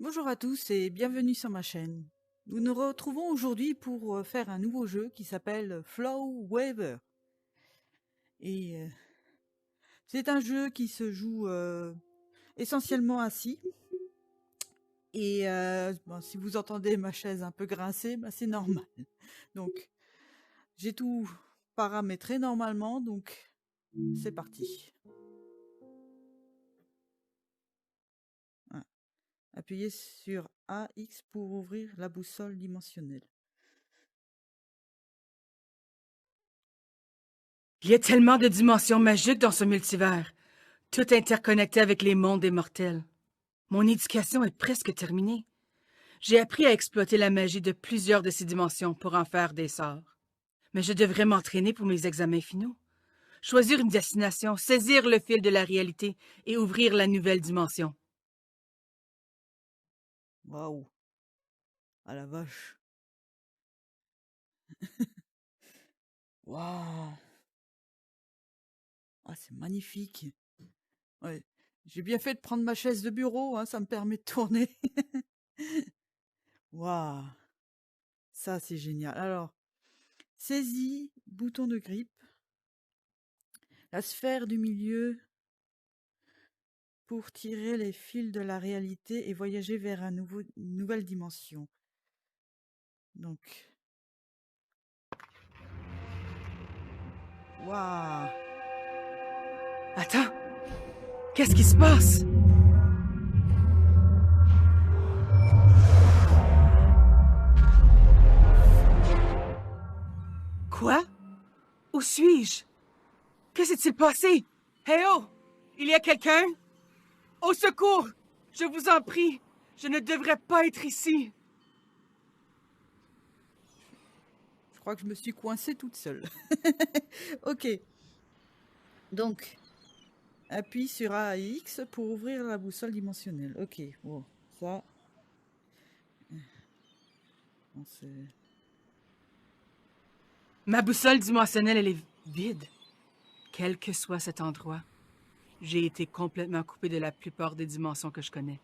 Bonjour à tous et bienvenue sur ma chaîne. Nous nous retrouvons aujourd'hui pour faire un nouveau jeu qui s'appelle Flow Waver. Et c'est un jeu qui se joue essentiellement assis. Et bon, si vous entendez ma chaise un peu grincer, bah, c'est normal. Donc j'ai tout paramétré normalement, donc c'est parti. Voilà. Appuyez sur AX pour ouvrir la boussole dimensionnelle. Il y a tellement de dimensions magiques dans ce multivers, tout interconnecté avec les mondes des mortels. Mon éducation est presque terminée. J'ai appris à exploiter la magie de plusieurs de ces dimensions pour en faire des sorts. Mais je devrais m'entraîner pour mes examens finaux. Choisir une destination, saisir le fil de la réalité et ouvrir la nouvelle dimension. Waouh! Ah la vache! Waouh! Ah, c'est magnifique! Ouais. J'ai bien fait de prendre ma chaise de bureau, hein, ça me permet de tourner. Waouh! Ça, c'est génial. Alors, saisis, bouton de grippe, la sphère du milieu pour tirer les fils de la réalité et voyager vers une nouvelle dimension. Donc, waouh! Attends, qu'est-ce qui se passe? Quoi? Où suis-je? Que s'est-il passé? Hey oh! Il y a quelqu'un? Au secours! Je vous en prie! Je ne devrais pas être ici! Je crois que je me suis coincée toute seule. Ok. Donc, appuie sur AX pour ouvrir la boussole dimensionnelle. Ok, bon, ça... On sait... Ma boussole dimensionnelle, elle est vide. Quel que soit cet endroit, j'ai été complètement coupé de la plupart des dimensions que je connais.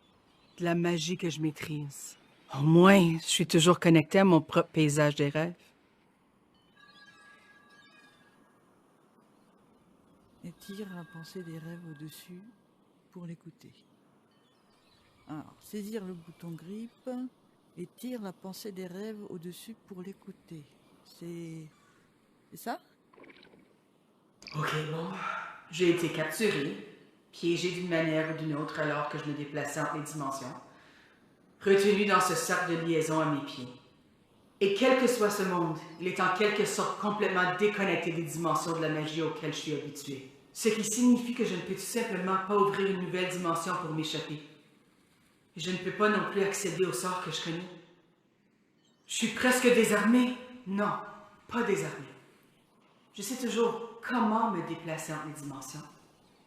De la magie que je maîtrise. Au moins, je suis toujours connecté à mon propre paysage des rêves. Étire la pensée des rêves au-dessus pour l'écouter. Alors, saisir le bouton grippe et tire la pensée des rêves au-dessus pour l'écouter. C'est ça? Ok, bon. J'ai été capturé, piégé d'une manière ou d'une autre alors que je me déplaçais entre les dimensions, retenu dans ce cercle de liaison à mes pieds. Et quel que soit ce monde, il est en quelque sorte complètement déconnecté des dimensions de la magie auxquelles je suis habitué. Ce qui signifie que je ne peux tout simplement pas ouvrir une nouvelle dimension pour m'échapper. Et je ne peux pas non plus accéder au sort que je connais. Je suis presque désarmé. Non, pas désarmé. Je sais toujours comment me déplacer entre les dimensions.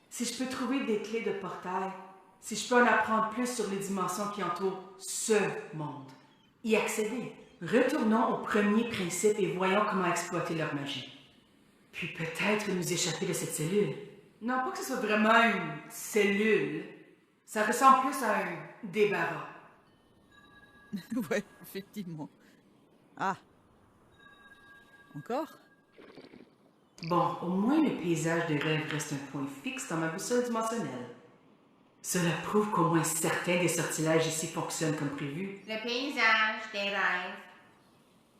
Si je peux trouver des clés de portail, si je peux en apprendre plus sur les dimensions qui entourent ce monde, y accéder. Retournons au premier principe et voyons comment exploiter leur magie. Puis peut-être nous échapper de cette cellule. Non pas que ce soit vraiment une cellule. Ça ressemble plus à un débarras. Ouais, effectivement. Ah, encore? Bon, au moins le paysage des rêves reste un point fixe dans ma boussole dimensionnelle. Cela prouve qu'au moins certains des sortilèges ici fonctionnent comme prévu. Le paysage des rêves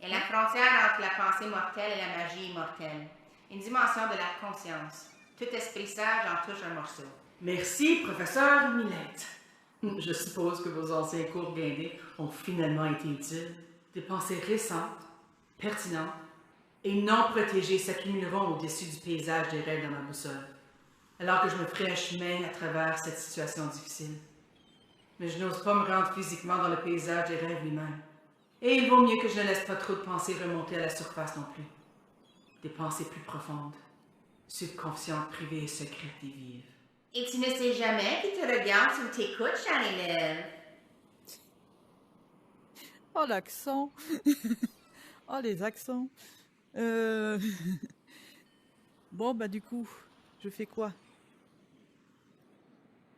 est la frontière entre la pensée mortelle et la magie immortelle. Une dimension de la conscience. Tout esprit sage en touche un morceau. Merci, professeur Millette. Je suppose que vos anciens cours guindés ont finalement été utiles. Des pensées récentes, pertinentes et non protégées s'accumuleront au-dessus du paysage des rêves dans ma boussole, alors que je me ferai un chemin à travers cette situation difficile. Mais je n'ose pas me rendre physiquement dans le paysage des rêves lui-même. Et il vaut mieux que je ne laisse pas trop de pensées remonter à la surface non plus. Des pensées plus profondes, subconscientes, privées et secrètes et vives. Et tu ne sais jamais qui te regarde ou t'écoute, cher élève. Oh, l'accent! Oh, les accents! Bon, bah du coup, je fais quoi?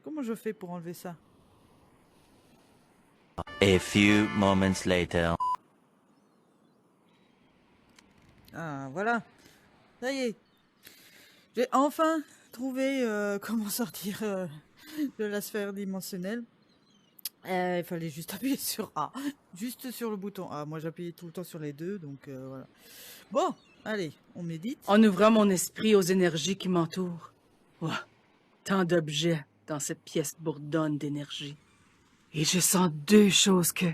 Comment je fais pour enlever ça? A few moments later. Ah, voilà. Ça y est. J'ai enfin trouvé comment sortir de la sphère dimensionnelle. Il fallait juste appuyer sur A. Juste sur le bouton A. Moi, j'appuyais tout le temps sur les deux, donc voilà. Bon, allez, on médite. En ouvrant mon esprit aux énergies qui m'entourent. Ouah, tant d'objets dans cette pièce bourdonne d'énergie. Et je sens deux choses que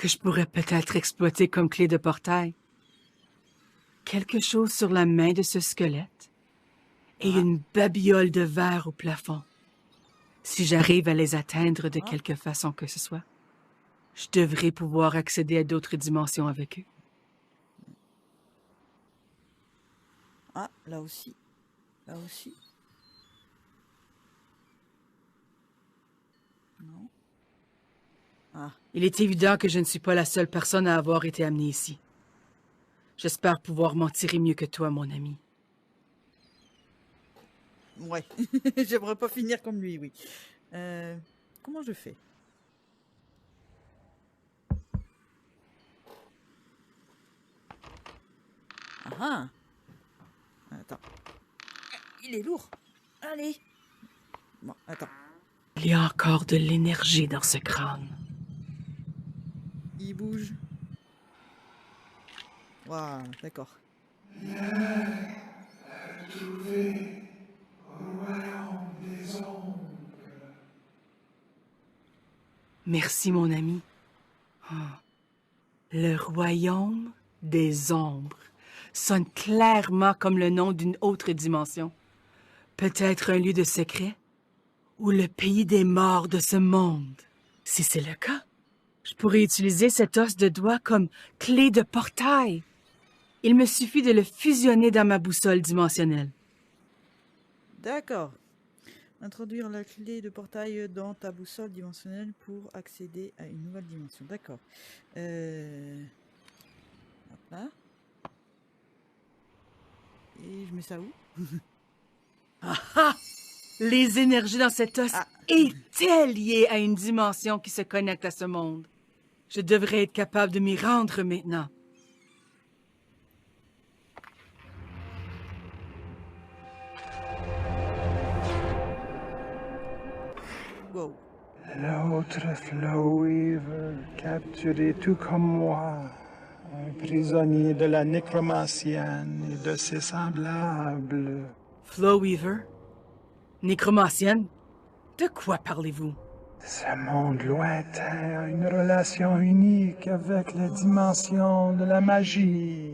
je pourrais peut-être exploiter comme clé de portail. Quelque chose sur la main de ce squelette et une babiole de verre au plafond. Si j'arrive à les atteindre de quelque façon que ce soit, je devrais pouvoir accéder à d'autres dimensions avec eux. Ah, là aussi. Là aussi. Non. Ah, Il est évident que je ne suis pas la seule personne à avoir été amenée ici. J'espère pouvoir m'en tirer mieux que toi, mon ami. ouais. J'aimerais pas finir comme lui, oui. Comment je fais? Ah ah. Attends. Il est lourd. Allez. Bon, attends. Il y a encore de l'énergie dans ce crâne. Il bouge. Waouh, d'accord. Merci, mon ami. Ah. Le royaume des ombres sonne clairement comme le nom d'une autre dimension. Peut-être un lieu de secret ou le pays des morts de ce monde. Si c'est le cas, je pourrais utiliser cet os de doigt comme clé de portail. Il me suffit de le fusionner dans ma boussole dimensionnelle. D'accord. Introduire la clé de portail dans ta boussole dimensionnelle pour accéder à une nouvelle dimension. D'accord. Hop là. Et je mets ça où? Ah! Les énergies dans cet os étaient liées à une dimension qui se connecte à ce monde. Je devrais être capable de m'y rendre maintenant. Wow. L'autre Flowweaver, capturé tout comme moi, un prisonnier de la nécromancienne et de ses semblables. Flowweaver? Nécromancienne? De quoi parlez-vous? Ce monde lointain a une relation unique avec les dimensions de la magie.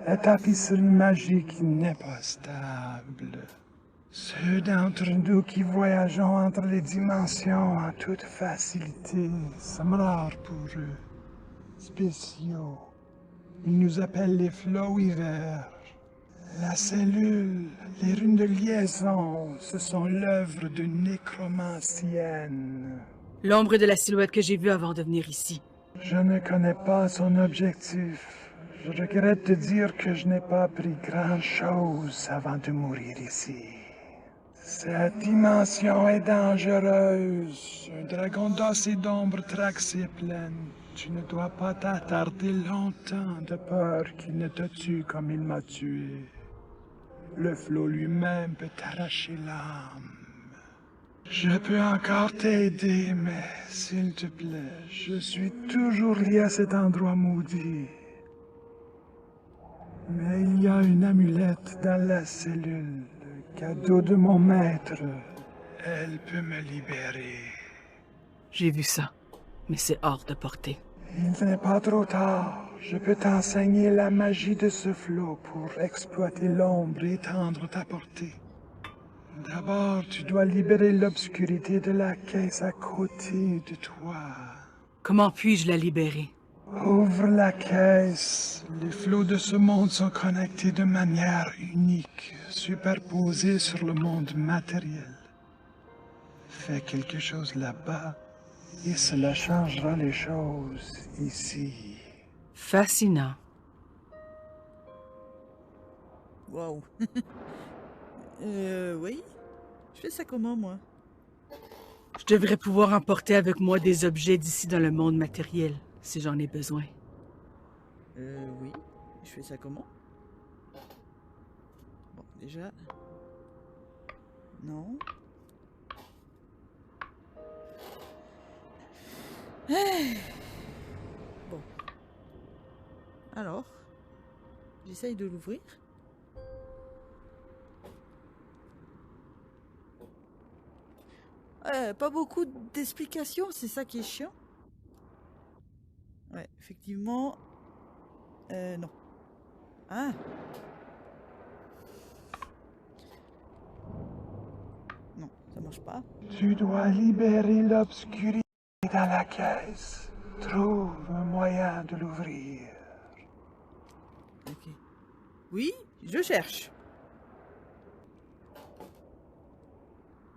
La tapisserie magique n'est pas stable. Ceux d'entre nous qui voyageons entre les dimensions en toute facilité sommes rares pour eux. Spéciaux. Ils nous appellent les Flowweavers. La cellule, les runes de liaison, ce sont l'œuvre d'une nécromancienne. L'ombre de la silhouette que j'ai vue avant de venir ici. Je ne connais pas son objectif. Je regrette de dire que je n'ai pas appris grand-chose avant de mourir ici. Cette dimension est dangereuse. Un dragon d'os et d'ombre traque ses plaines. Tu ne dois pas t'attarder longtemps de peur qu'il ne te tue comme il m'a tué. Le flot lui-même peut t'arracher l'âme. Je peux encore t'aider, mais s'il te plaît, je suis toujours lié à cet endroit maudit. Mais il y a une amulette dans la cellule, le cadeau de mon maître. Elle peut me libérer. J'ai vu ça, mais c'est hors de portée. Il n'est pas trop tard. Je peux t'enseigner la magie de ce flot pour exploiter l'ombre et étendre ta portée. D'abord, tu dois libérer l'obscurité de la caisse à côté de toi. Comment puis-je la libérer? Ouvre la caisse. Les flots de ce monde sont connectés de manière unique, superposés sur le monde matériel. Fais quelque chose là-bas et cela changera les choses ici. Fascinant. Wow. Oui. Je fais ça comment, moi? Je devrais pouvoir emporter avec moi des objets d'ici dans le monde matériel, si j'en ai besoin. Oui. Je fais ça comment? Bon, déjà... Non. Bon. Alors, j'essaye de l'ouvrir. Pas beaucoup d'explications, c'est ça qui est chiant. Ouais, effectivement. Non. Ah. Non, ça marche pas. Tu dois libérer l'obscurité dans la caisse. Trouve un moyen de l'ouvrir. Ok. Oui, je cherche.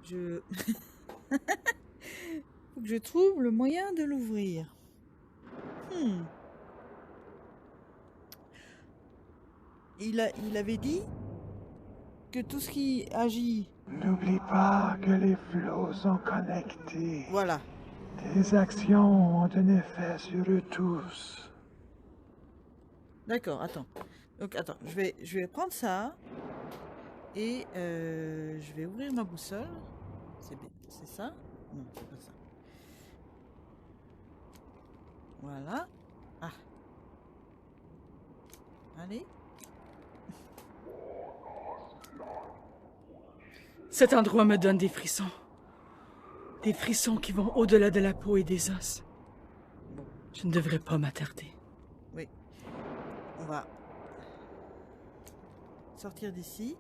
Je... Faut que je trouve le moyen de l'ouvrir. Il avait dit que tout ce qui agit... N'oublie pas que les flots sont connectés. Voilà. Tes actions ont un effet sur eux tous. D'accord, attends. Donc attends, je vais prendre ça. Et je vais ouvrir ma boussole. C'est ça? Non, c'est pas ça. Voilà. Ah. Allez. Cet endroit me donne des frissons. Des frissons qui vont au-delà de la peau et des os. Bon, Je ne devrais pas m'attarder. oui. On va sortir d'ici.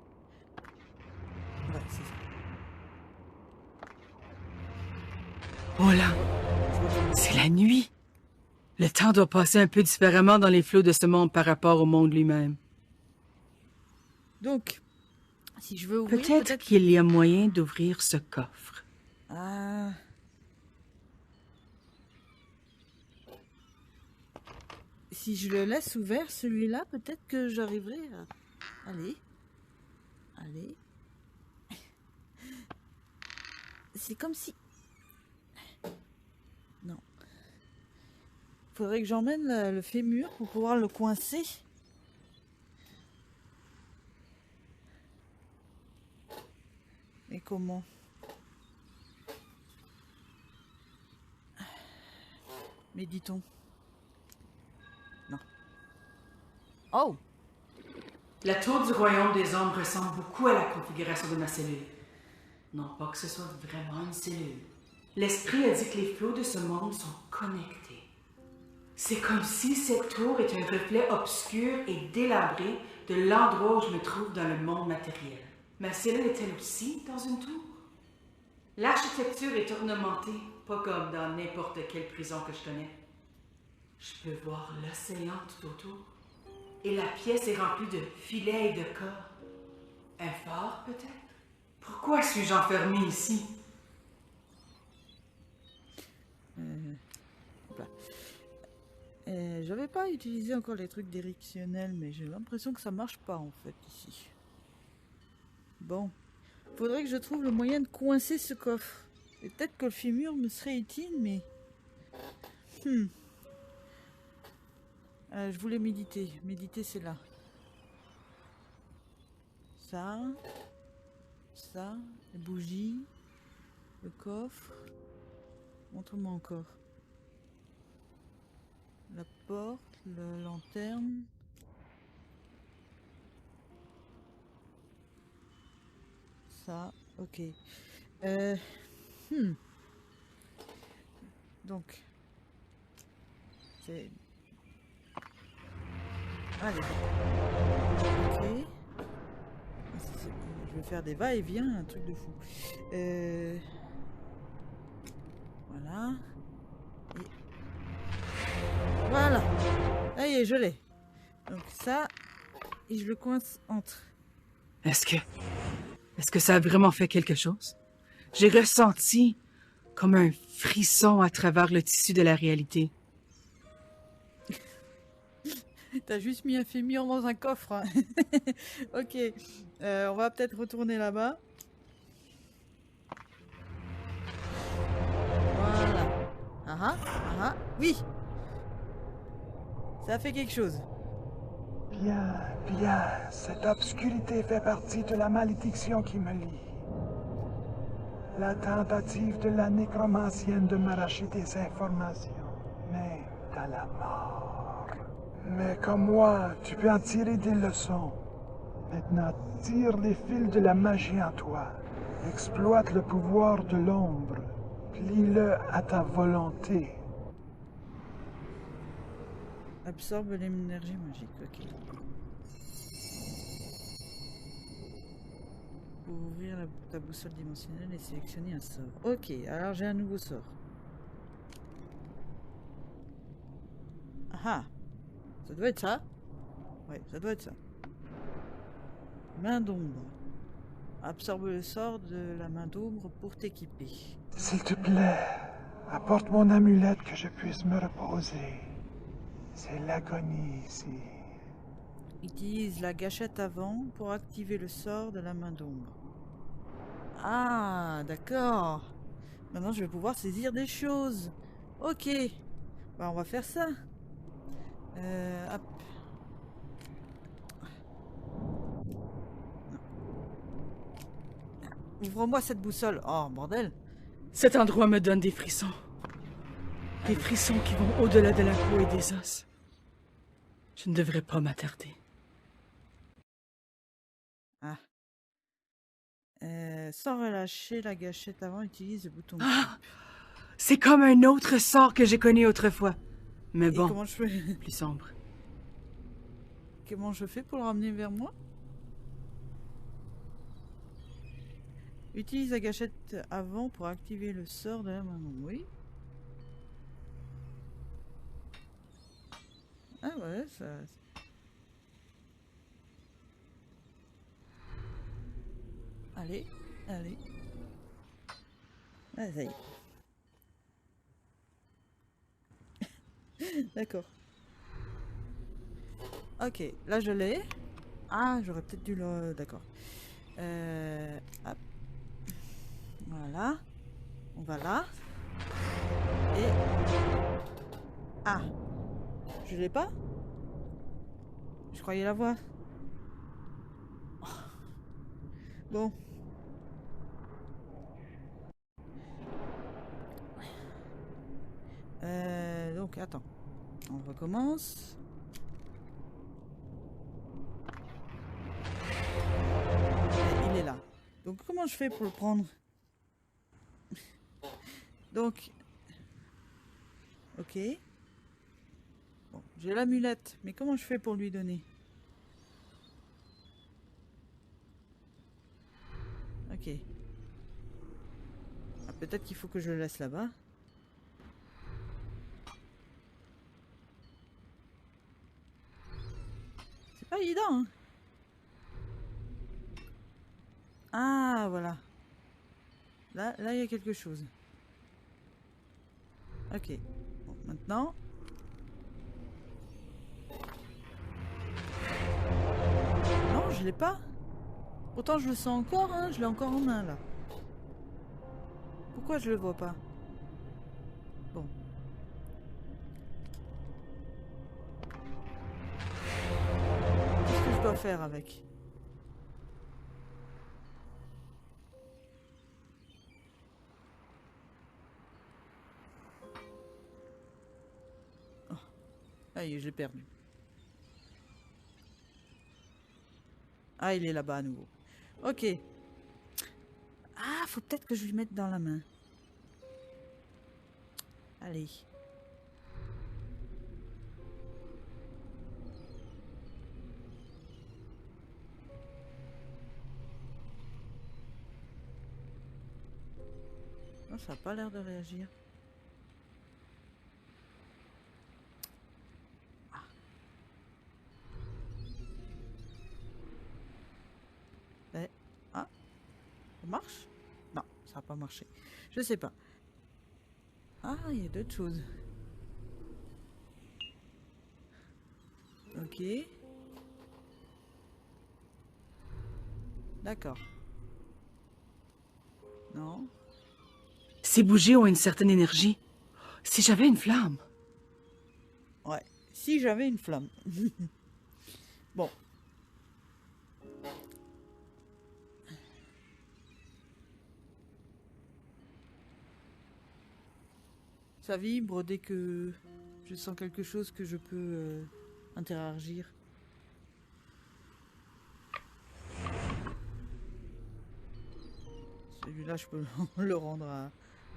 Ouais, c'est ça. Oh là, c'est la nuit. Le temps doit passer un peu différemment dans les flots de ce monde par rapport au monde lui-même. Donc, si je veux ouvrir... Peut-être qu'il y a moyen d'ouvrir ce coffre. Ah... Si je le laisse ouvert, celui-là, peut-être que j'arriverai à... Allez. Allez. C'est comme si... Non. Faudrait que j'emmène le fémur pour pouvoir le coincer. Mais comment? Méditons. Non. Oh! La tour du royaume des ombres ressemble beaucoup à la configuration de ma cellule. Non pas que ce soit vraiment une cellule. L'esprit a dit que les flots de ce monde sont connectés. C'est comme si cette tour est un reflet obscur et délabré de l'endroit où je me trouve dans le monde matériel. Ma cellule est-elle aussi dans une tour? L'architecture est ornementée, pas comme dans n'importe quelle prison que je connais. Je peux voir l'océan tout autour. Et la pièce est remplie de filets et de corps. Un phare, peut-être? Pourquoi suis-je enfermé ici? J'avais pas utilisé encore les trucs directionnels, mais j'ai l'impression que ça marche pas en fait ici. Bon, faudrait que je trouve le moyen de coincer ce coffre. Et peut-être que le fémur me serait utile, mais... je voulais méditer. Méditer, c'est là. Ça. Ça. Les bougies. Le coffre. Montre-moi encore. La porte. La lanterne. Ça. Ok. Donc. C'est... Allez. Ok. Je vais faire des va-et-vient, un truc de fou. Voilà. Et... Voilà. Ça y est, je l'ai. Donc ça, et je le coince entre. Est-ce que ça a vraiment fait quelque chose? J'ai ressenti comme un frisson à travers le tissu de la réalité. T'as juste mis un fémur dans un coffre. Hein. Ok. On va peut-être retourner là-bas. Oui. Ça a fait quelque chose. Bien, bien. Cette obscurité fait partie de la malédiction qui me lie. La tentative de la nécromancienne de m'arracher des informations, mais dans la mort. Mais comme moi, tu peux en tirer des leçons. Maintenant, tire les fils de la magie en toi. Exploite le pouvoir de l'ombre. Plie-le à ta volonté. Absorbe l'énergie magique, ok. Pour ouvrir ta boussole dimensionnelle et sélectionner un sort. Ok, alors j'ai un nouveau sort. Ah, ça doit être ça. Ouais, ça doit être ça. Main d'ombre. Absorbe le sort de la main d'ombre pour t'équiper. S'il te plaît, apporte mon amulette que je puisse me reposer. C'est l'agonie ici. Utilise la gâchette avant pour activer le sort de la main d'ombre. Ah, d'accord. Maintenant, je vais pouvoir saisir des choses. Ok. Bah, on va faire ça. Hop. Ouvre-moi cette boussole. Oh, bordel. Cet endroit me donne des frissons. Des frissons qui vont au-delà de la peau et des os. Je ne devrais pas m'attarder. Ah. Sans relâcher la gâchette avant, utilise le bouton. Ah! C'est comme un autre sort que j'ai connu autrefois. Mais Et bon, comment je fais plus sombre. Comment je fais pour le ramener vers moi? Utilise la gâchette avant pour activer le sort de la main. Oui. Ah ouais, ça... Allez, allez. Ah, ça y est. D'accord. Ok, là je l'ai. Ah, j'aurais peut-être dû le... D'accord. Hop. Voilà. On va là. Et... Ah. Je l'ai pas? Je croyais l'avoir. Bon. Donc, attends. On recommence. Et il est là. Donc, comment je fais pour le prendre? Donc... Ok. Bon, j'ai l'amulette. Mais comment je fais pour lui donner? Ok. Ah, peut-être qu'il faut que je le laisse là-bas. C'est pas évident, hein. Ah, voilà. Là, il y a quelque chose. Ok. Bon, maintenant... Non, je l'ai pas. Pourtant, je le sens encore, hein. Je l'ai encore en main, là. Pourquoi je le vois pas? Bon. Qu'est-ce que je dois faire avec? Oh. Ah, je l'ai perdu. Ah, il est là-bas à nouveau. Ok. Ah, faut peut-être que je lui mette dans la main. Allez. Non, ça n'a pas l'air de réagir. Ah. Ça marche? Non, ça n'a pas marché. Je sais pas. Ah, il y a d'autres choses. Ok. D'accord. Non. Ces bougies ont une certaine énergie. Si j'avais une flamme. Ouais, si j'avais une flamme. Bon. Ça vibre dès que je sens quelque chose que je peux interagir. Celui-là, je peux le rendre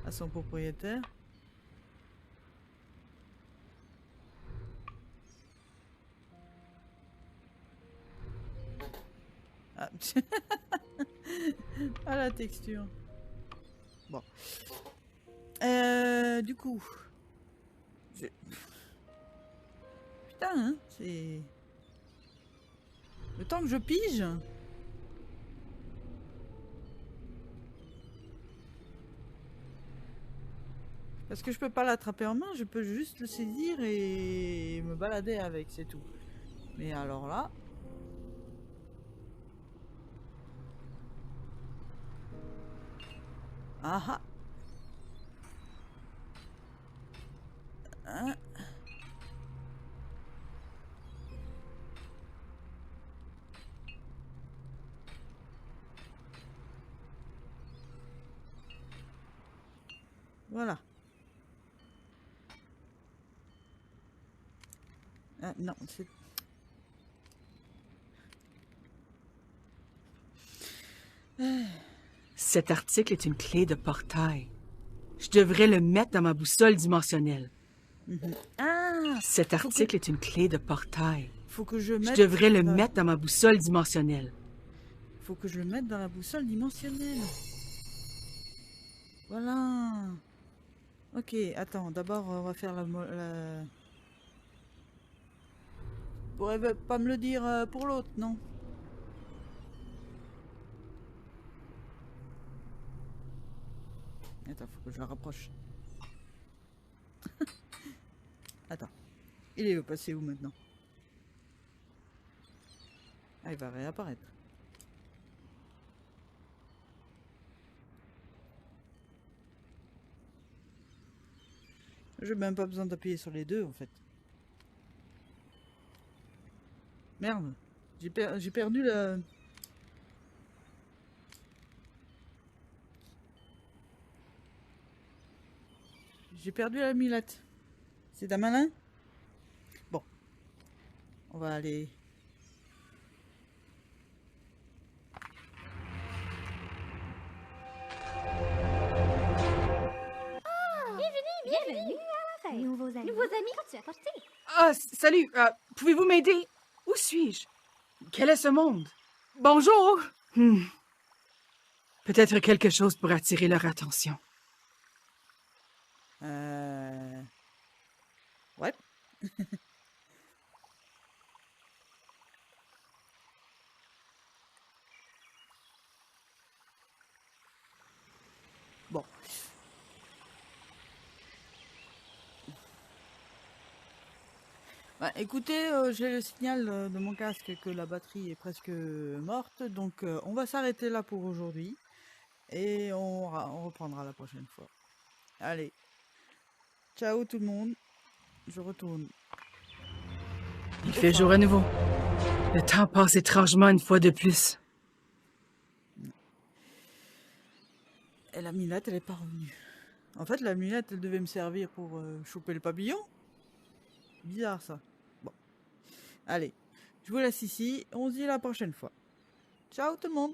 à son propriétaire. Ah, ah la texture. Bon. Du coup. Putain, hein, c'est... Le temps que je pige. Parce que je peux pas l'attraper en main, je peux juste le saisir et me balader avec, c'est tout. Mais alors là... Ah ah. Hein. Voilà. Ah, non, c'est... Cet article est une clé de portail. Je devrais le mettre dans ma boussole dimensionnelle. Ah, Cet article est une clé de portail. faut que je Je mette... devrais le mettre dans ma boussole dimensionnelle. Faut que je le mette dans la boussole dimensionnelle. Voilà. Ok, attends, d'abord on va faire la... Vous pourrez pas me le dire pour l'autre, non? Attends, faut que je la rapproche. Attends. Il est passé où maintenant? Ah, il va réapparaître. J'ai même pas besoin d'appuyer sur les deux en fait. Merde. J'ai perdu la... J'ai perdu la mulette. C'est un malin? Bon. On va aller... Bienvenue à la fête. Nouveaux amis, qu'as-tu apporté? Ah, salut. Pouvez-vous m'aider? Où suis-je? Quel est ce monde? Bonjour. Peut-être quelque chose pour attirer leur attention. Ouais. Bon. Bah, écoutez, j'ai le signal de mon casque que la batterie est presque morte, donc on va s'arrêter là pour aujourd'hui et on reprendra la prochaine fois. Allez, ciao tout le monde, je retourne. Il fait jour à nouveau. Le temps passe étrangement une fois de plus. Et la mulette, elle est pas revenue. En fait, la mulette, elle devait me servir pour choper le papillon. Bizarre ça. Bon, allez, je vous laisse ici, on se dit à la prochaine fois. Ciao tout le monde.